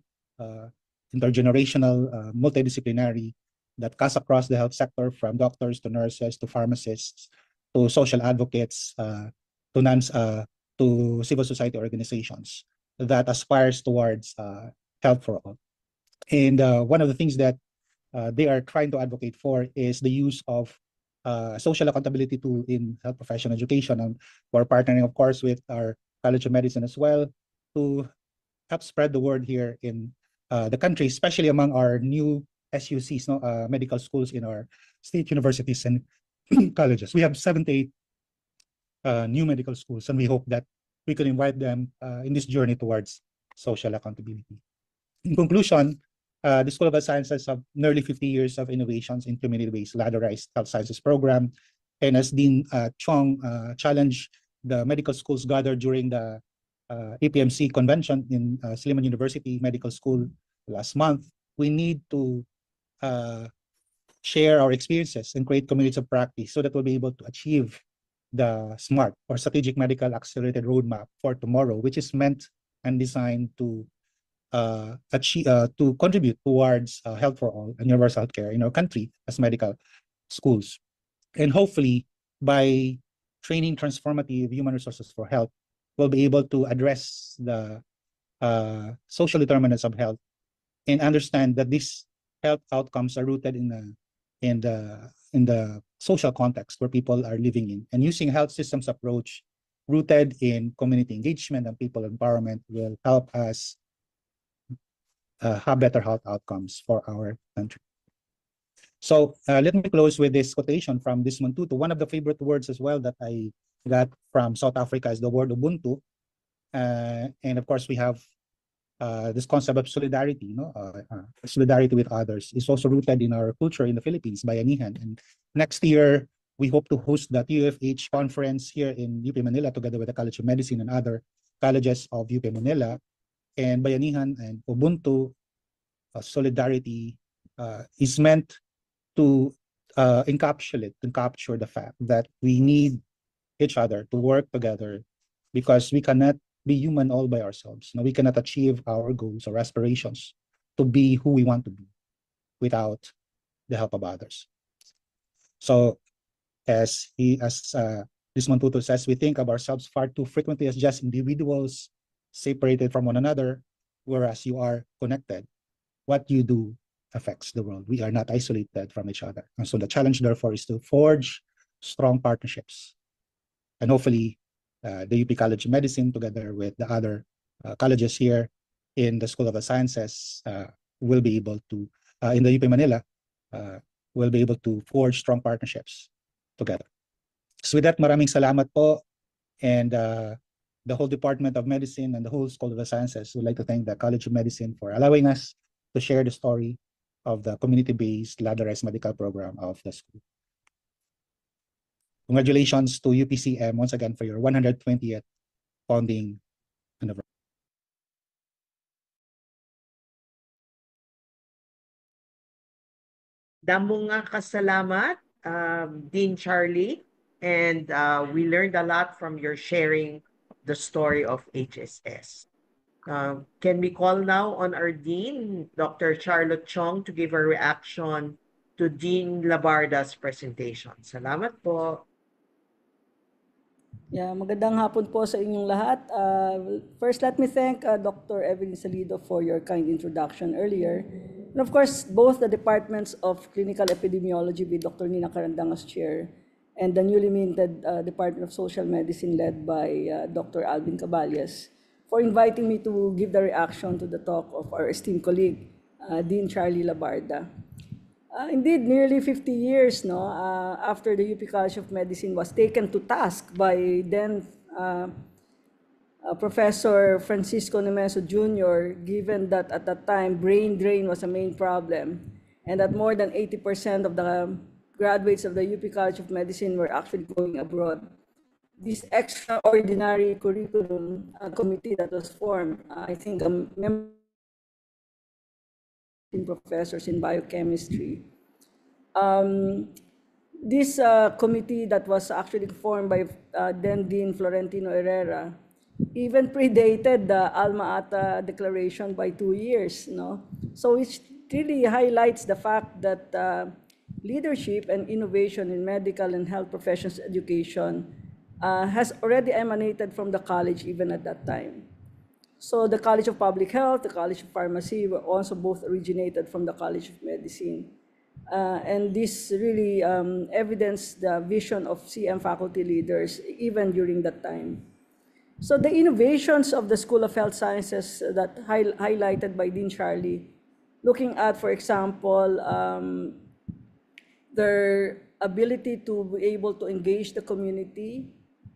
intergenerational, multidisciplinary, that cuts across the health sector, from doctors to nurses to pharmacists to social advocates to civil society organizations that aspires towards health for all. And one of the things that they are trying to advocate for is the use of social accountability tool in health professional education. And we're partnering, of course, with our College of Medicine as well, to help spread the word here in the country, especially among our new SUCs, medical schools in our state universities and colleges. We have 78 new medical schools, and we hope that we can invite them in this journey towards social accountability. In conclusion, the School of Health Sciences have nearly 50 years of innovations in community-based ladderized health sciences program. And as Dean Chong challenged the medical schools gathered during the APMC convention in Silliman University Medical School last month, we need to share our experiences and create communities of practice so that we'll be able to achieve the SMART, or Strategic Medical Accelerated Roadmap for Tomorrow, which is meant and designed to contribute towards health for all and universal healthcare in our country as medical schools. And hopefully, by training transformative human resources for health, we'll be able to address the social determinants of health and understand that these health outcomes are rooted in the social context where people are living in. And using health systems approach rooted in community engagement and people empowerment will help us have better health outcomes for our country. So let me close with this quotation from Desmond Tutu. One of the favorite words as well that I got from South Africa is the word Ubuntu. And of course, we have this concept of solidarity, solidarity with others is also rooted in our culture in the Philippines, Bayanihan. And next year, we hope to host the TUFH conference here in UP Manila together with the College of Medicine and other colleges of UP Manila. And Bayanihan and Ubuntu solidarity is meant to capture the fact that we need each other to work together because we cannot be human all by ourselves. We cannot achieve our goals or aspirations to be who we want to be without the help of others. So as Desmond Tutu says, we think of ourselves far too frequently as just individuals separated from one another, whereas you are connected. What you do affects the world. We are not isolated from each other. And so the challenge, therefore, is to forge strong partnerships. And hopefully, the UP College of Medicine, together with the other colleges here in the School of the Sciences, will be able to, in the UP Manila, will be able to forge strong partnerships together. So with that, maraming salamat po. And the whole Department of Medicine and the whole School of the Sciences would like to thank the College of Medicine for allowing us to share the story of the community-based ladderized medical program of the school. Congratulations to UPCM once again for your 120th founding anniversary. Damo nga kasalamat, Dean Charlie, and we learned a lot from your sharing the story of HSS. Can we call now on our Dean, Dr. Charlotte Chong, to give a reaction to Dean Labarda's presentation? Salamat po. Yeah, magandang hapon po sa inyong lahat. First, let me thank Dr. Evelyn Salido for your kind introduction earlier. And of course, both the departments of clinical epidemiology with Dr. Nina Carandang as chair and the newly minted Department of Social Medicine led by Dr. Alvin Caballes for inviting me to give the reaction to the talk of our esteemed colleague, Dean Charlie Labarda. Indeed, nearly 50 years after the UP College of Medicine was taken to task by then Professor Francisco Nemeso Jr., given that at that time brain drain was a main problem and that more than 80% of the graduates of the UP College of Medicine were actually going abroad. This extraordinary curriculum committee that was formed, I think professors in biochemistry. This committee that was actually formed by then Dean Florentino Herrera even predated the Alma Ata Declaration by 2 years. So it really highlights the fact that leadership and innovation in medical and health professions education has already emanated from the college even at that time. So the College of Public Health, the College of Pharmacy were also both originated from the College of Medicine. And this really evidenced the vision of CM faculty leaders even during that time. So the innovations of the School of Health Sciences that highlighted by Dean Charlie, looking at, for example, their ability to be able to engage the community,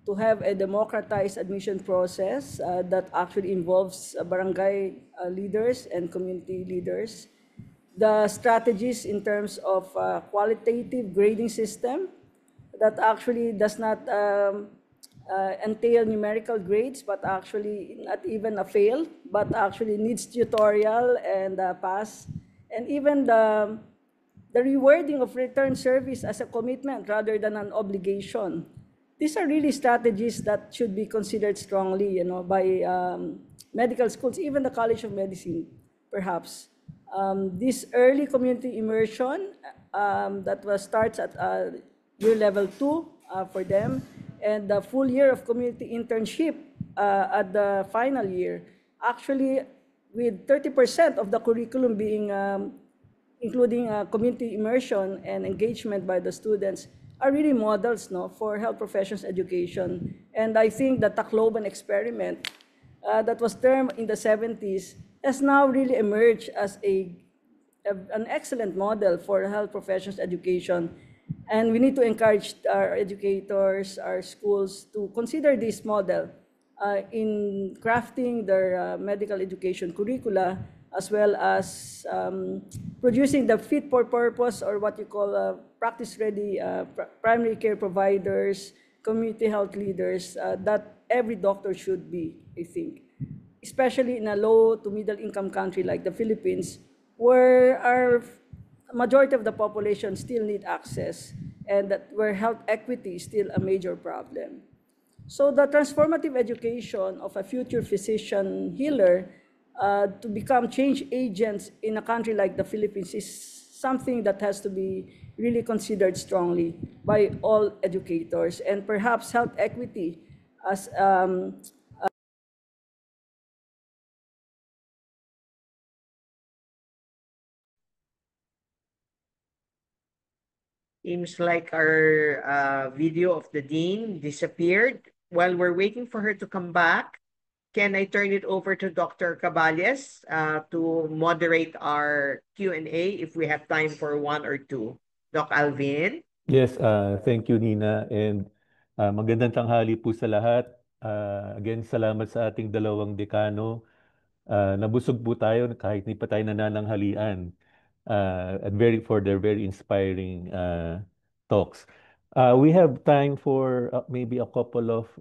to have a democratized admission process that actually involves barangay leaders and community leaders, the strategies in terms of qualitative grading system that actually does not entail numerical grades, but actually not even a fail, but actually needs tutorial and pass, and even the rewarding of return service as a commitment rather than an obligation. These are really strategies that should be considered strongly, by medical schools, even the College of Medicine, perhaps. This early community immersion that starts at year level 2 for them, and the full year of community internship at the final year, actually with 30% of the curriculum being including community immersion and engagement by the students, are really models, for health professions education. And I think the Tacloban experiment that was termed in the 70s has now really emerged as an excellent model for health professions education. And we need to encourage our educators, our schools to consider this model in crafting their medical education curricula, as well as producing the fit for purpose, or what you call practice-ready primary care providers, community health leaders, that every doctor should be, I think. Especially in a low to middle income country like the Philippines, where our majority of the population still need access, and where health equity is still a major problem. So the transformative education of a future physician healer to become change agents in a country like the Philippines is something that has to be really considered strongly by all educators, and perhaps health equity as Seems like our video of the dean disappeared. While we're waiting for her to come back, can I turn it over to Dr. Caballes to moderate our Q&A if we have time for one or two? Doc Alvin? Yes, thank you, Nina. And magandang tanghali po sa lahat. Again, salamat sa ating dalawang dekano. Nabusog po tayo kahit hindi pa tayo nanananghalian. And for their very inspiring talks. We have time for maybe a couple of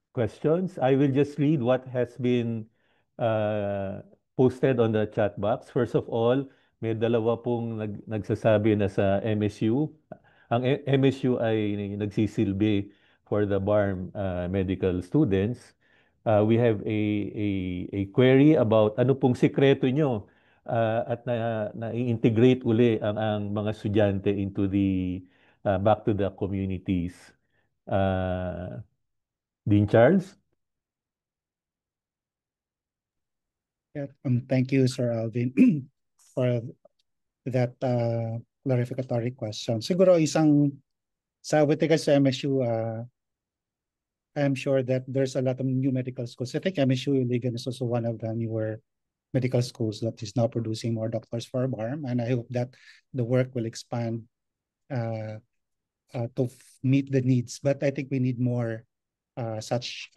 questions. I will just read what has been uh, posted on the chat box. First of all, may dalawa pong nagsasabi na sa MSU. Ang MSU ay nagsisilbi for the BARM medical students. We have a query about ano pong sikreto nyo at na-integrate uli ang mga estudyante into the back to the communities. Dean Charles? Yeah, thank you, Sir Alvin, for that clarificatory question. Siguro with regards to MSU, I'm sure that there's a lot of new medical schools. I think MSU Iligan is also one of the newer medical schools that is now producing more doctors for BARM, and I hope that the work will expand to meet the needs. But I think we need more such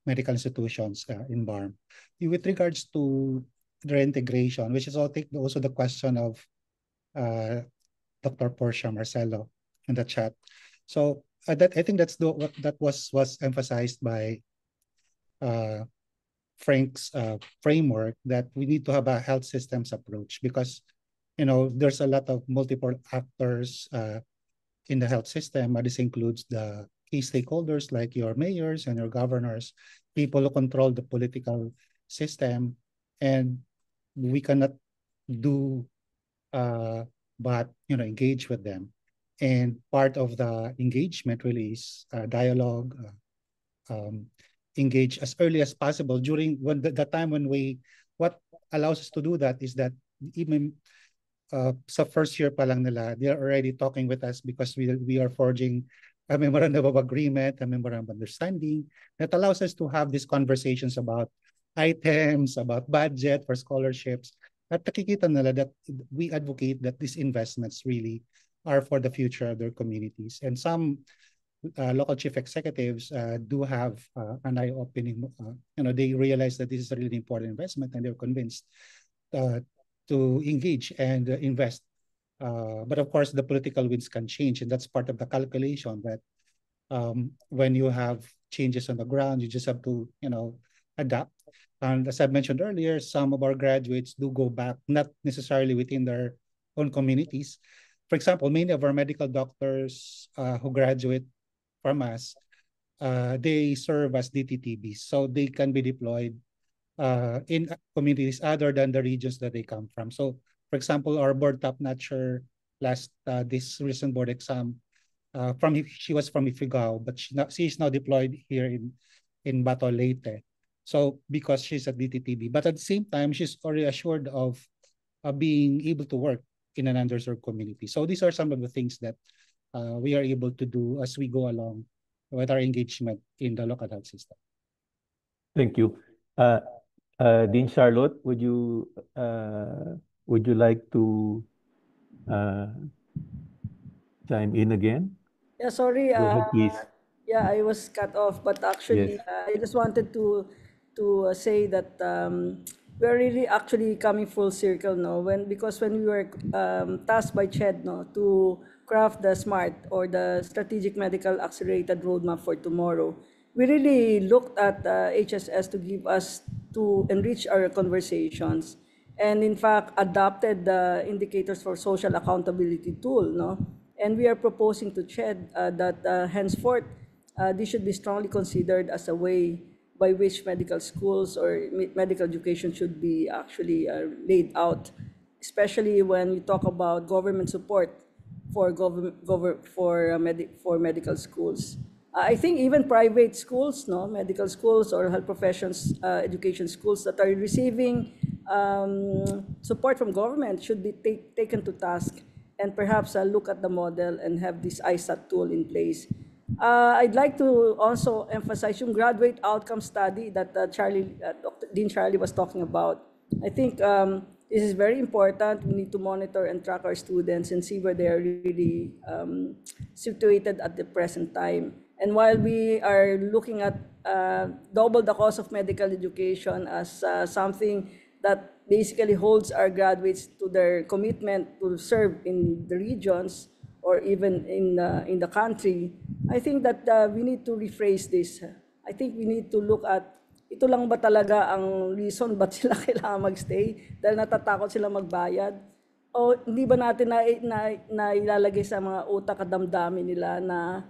medical institutions in BARM. With regards to reintegration, which is also the question of Dr. Portia Marcelo in the chat. So I think that's what was emphasized by Frank's framework, that we need to have a health systems approach, because there's a lot of multiple actors in the health system. This includes the key stakeholders like your mayors and your governors, people who control the political system, and we cannot do but engage with them. And part of the engagement really is dialogue, engage as early as possible during the time when what allows us to do that is that even sa first year pa lang nila, they're already talking with us, because we are forging a memorandum of agreement, a memorandum of understanding that allows us to have these conversations about items, about budget for scholarships. At nakikita nila that we advocate that these investments really are for the future of their communities. And some local chief executives do have an eye-opening, they realize that this is a really important investment and they're convinced to engage and invest. But of course, the political winds can change, and that's part of the calculation that when you have changes on the ground, you just have to, adapt. And as I mentioned earlier, some of our graduates do go back, not necessarily within their own communities. For example, many of our medical doctors who graduate from us, they serve as DTTBs, so they can be deployed in communities other than the regions that they come from. So, for example, our board top-notcher last this recent board exam, she was from Ifugao, but she's now deployed here in Bato Leyte. So because she's at DTTB, but at the same time, she's already assured of being able to work in an underserved community. So these are some of the things that we are able to do as we go along with our engagement in the local health system. Thank you. Dean Charlotte, would you like to chime in again? Yeah, sorry. Go ahead, please. Yeah, I was cut off, but actually, Yes. I just wanted to say that we're really actually coming full circle, no? Because when we were tasked by CHED, no, to craft the SMART or the Strategic Medical Accelerated Roadmap for Tomorrow, we really looked at HSS to enrich our conversations, and in fact adopted the indicators for social accountability tool, no? And we are proposing to CHED that henceforth this should be strongly considered as a way by which medical schools or medical education should be actually laid out, especially when you talk about government support for medical schools. I think even private schools, no, medical schools or health professions education schools that are receiving support from government should be taken to task, and perhaps look at the model and have this ISAT tool in place. I'd like to also emphasize yung graduate outcome study that Dr. Dean Charlie was talking about. I think this is very important. We need to monitor and track our students and see where they are really situated at the present time. And while we are looking at double the cost of medical education as something that basically holds our graduates to their commitment to serve in the regions or even in the country, I think that we need to rephrase this. I think we need to look at, ito lang ba talaga ang reason ba't sila kailangan magstay? Dahil natatakot sila magbayad? O hindi ba natin na ilalagay sa mga utak at damdamin nila na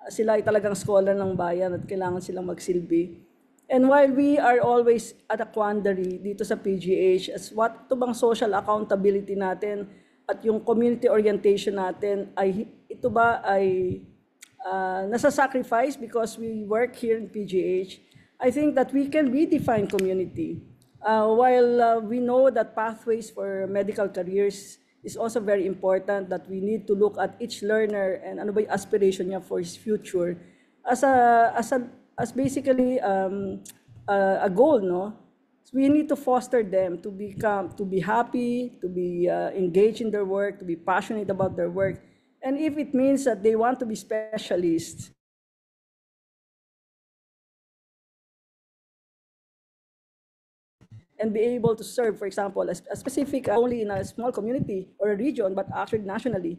sila ay talagang scholar ng bayan at kailangan silang magsilbi? And while we are always at a quandary dito sa PGH as what ito bang social accountability natin at yung community orientation natin, ay ito ba ay nasa-sacrifice because we work here in PGH? I think that we can redefine community. While we know that pathways for medical careers is also very important, that we need to look at each learner and ano ba yung aspiration niya for his future as basically a goal, no? So we need to foster them to be happy, to be engaged in their work, to be passionate about their work, and if it means that they want to be specialists, and be able to serve, for example, a specific, only in a small community or a region, but actually nationally,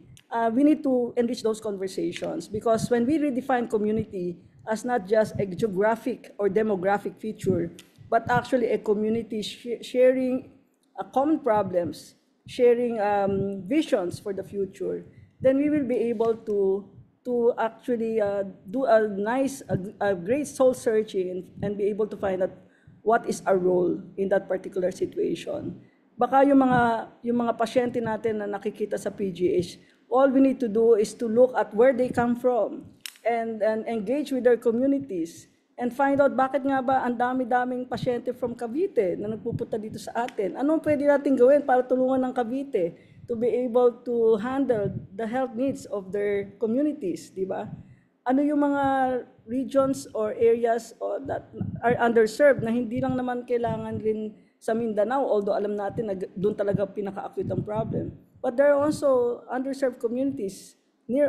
we need to enrich those conversations, because when we redefine community as not just a geographic or demographic feature, but actually a community sharing common problems, sharing visions for the future, then we will be able to actually do a great soul searching and be able to find out what is our role in that particular situation. Baka yung mga pasyente natin na nakikita sa PGH, all we need to do is to look at where they come from and engage with their communities and find out bakit nga ba ang dami-daming pasyente from Cavite na nagpupunta dito sa atin. Anong pwede natin gawin para tulungan ng Cavite to be able to handle the health needs of their communities, di ba? ano yung mga regions or areas that are underserved na hindi lang naman kailangan rin sa Mindanao, although alam natin na doon talaga pinaka-acute ang problem. But there are also underserved communities near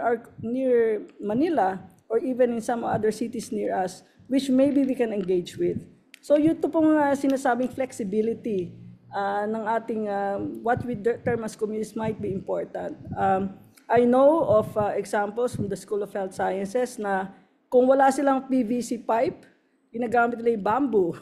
Manila or even in some other cities near us, which maybe we can engage with. So yun to pong sinasabing flexibility ng ating what we term as communities might be important. I know of examples from the School of Health Sciences na kung wala silang PVC pipe, ginagamit nila yung bamboo.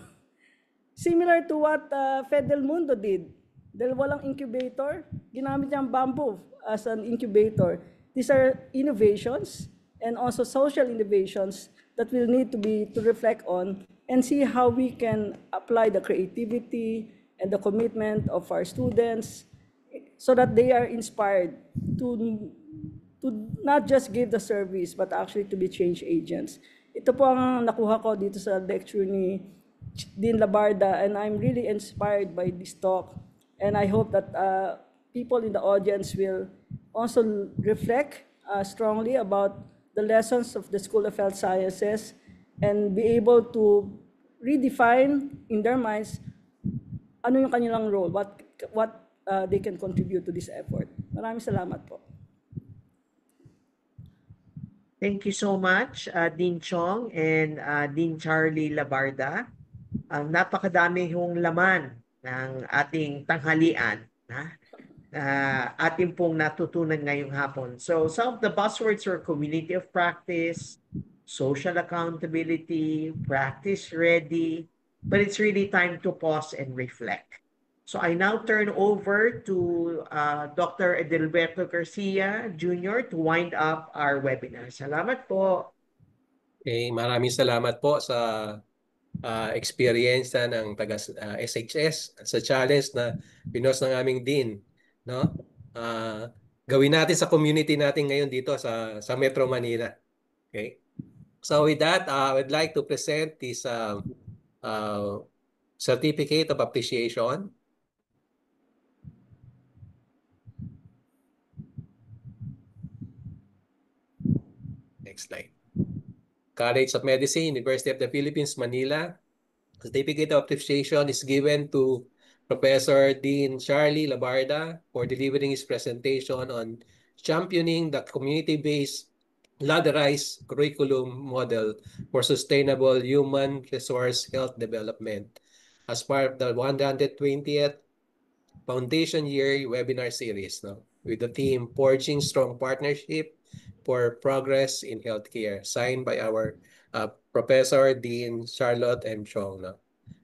Similar to what Fed Del Mundo did. Dahil walang incubator, ginamit niya ang bamboo as an incubator. These are innovations and also social innovations that we'll need to reflect on and see how we can apply the creativity and the commitment of our students so that they are inspired to not just give the service but actually to be change agents. Ito po ang nakuha ko dito sa lecture ni Dean Labarda, and I'm really inspired by this talk, and I hope that people in the audience will also reflect strongly about the lessons of the School of Health Sciences and be able to redefine in their minds ano yung kanilang role, what they can contribute to this effort. Maraming salamat po. Thank you so much, Dean Chong and Dean Charlie Labarda. Napakadami hong laman ng ating tanghalian na ating pong natutunan ngayong hapon. So some of the buzzwords are community of practice, social accountability, practice ready, but it's really time to pause and reflect. So I now turn over to Dr. Edelberto Garcia Jr. to wind up our webinar. Salamat po. Okay, maraming salamat po sa experience ng taga SHS sa challenge na pinos ng aming dean, no? Gawin natin sa community natin ngayon dito sa Metro Manila. Okay? So with that, I would like to present this certificate of appreciation. Next slide. College of Medicine, University of the Philippines, Manila. Certificate of appreciation is given to Professor Dean Charlie Labarda for delivering his presentation on championing the community-based ladderized curriculum model for sustainable human resource health development as part of the 120th Foundation Year webinar series, no? With the theme Forging Strong Partnership for Progress in Healthcare, signed by our Professor Dean Charlotte M. Chong. No?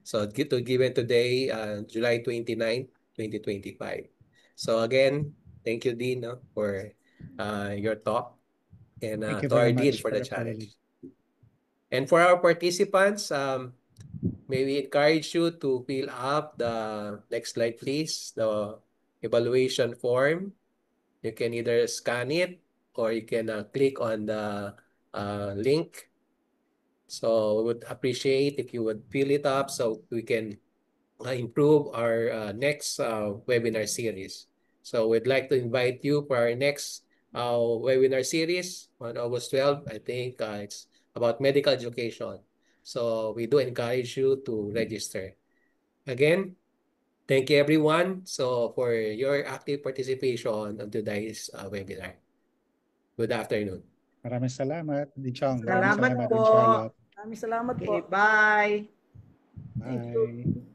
So given today, July 29, 2025. So again, thank you, Dean, no, for your talk, and Thank you to our very Dean much for the the challenge. opportunity. And for our participants, may we encourage you to fill up the next slide, please, the evaluation form. You can either scan it or you can click on the link. So we would appreciate if you would fill it up so we can improve our next webinar series. So we'd like to invite you for our next webinar series on August 12. I think it's about medical education. So we do encourage you to register. Again, thank you everyone for your active participation on today's webinar. Good afternoon. Maraming salamat, Di Chong. Salamat Maraming salamat, po. Din Charlotte. Maraming salamat po. Okay, bye. Thank you. Bye.